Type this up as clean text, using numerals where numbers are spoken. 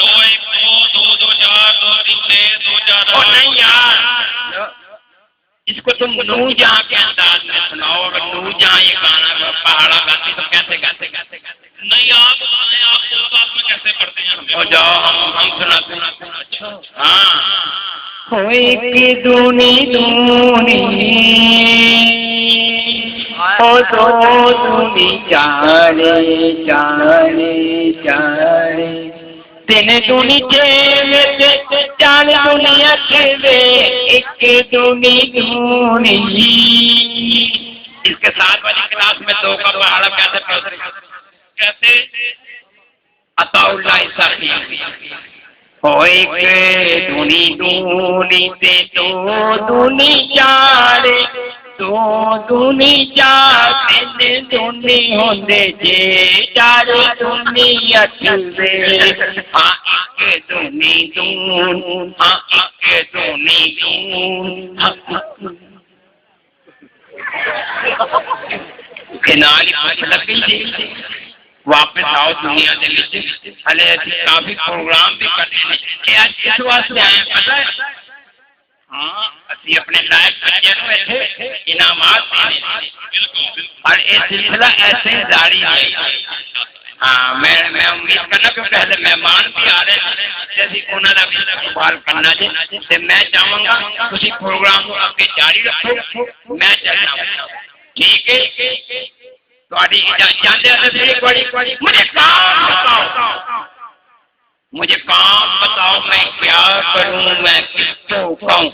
2 1 2 2 2 4 2 3 6 2 4 اور نہیں یار اس کو تم نو جہاں کے انداز میں سناؤ. اگر نو جہاں یہ گانا پہاڑا گاتی تو کیسے گاتے گاتے گاتے نہیں آپ بتائیں آپ کو ساتھ میں کیسے پڑھتے ہیں؟ ہو جاؤ ہم سناتے ہیں. اچھا ہاں ایک دونی دونی او دو دونی چارے چارے چارے تین دونی چھ چار دونی اٹھے ایک دونی دونی. اس کے ساتھ والی کلاس میں 2 کا پہاڑا کیسے پڑھتے کیسے؟ عطا اللہ ساقی ہو ایک دونی دونی تے دو دونی چار دو دونی چار تین دونی ہوندے جے چار دونی اٹھے ہاں ایک دونی دون ہاں ایک دونی دون لگی جی واپس آؤ دنیا دے وچ ہلے کافی پروگرام بھی کرنے ہیں اس واسطے آئے پتہ ہے. ہاں اسی اپنے لائق بچے نو ایتھے انعامات دینے اور یہ سلسلہ ایسے جاری ہے. ہاں میں امید کرنا کہ پہلے مہمان بھی آ رہے ہیں جیسے انہوں نے بھی استقبال کرنا جی تے میں چاہوں گا تسی پروگرام کو آگے جاری رکھو. میں چلنا ٹھیک ہے مجھے کام بتاؤ میں کیا کروں میں کس کو کہوں.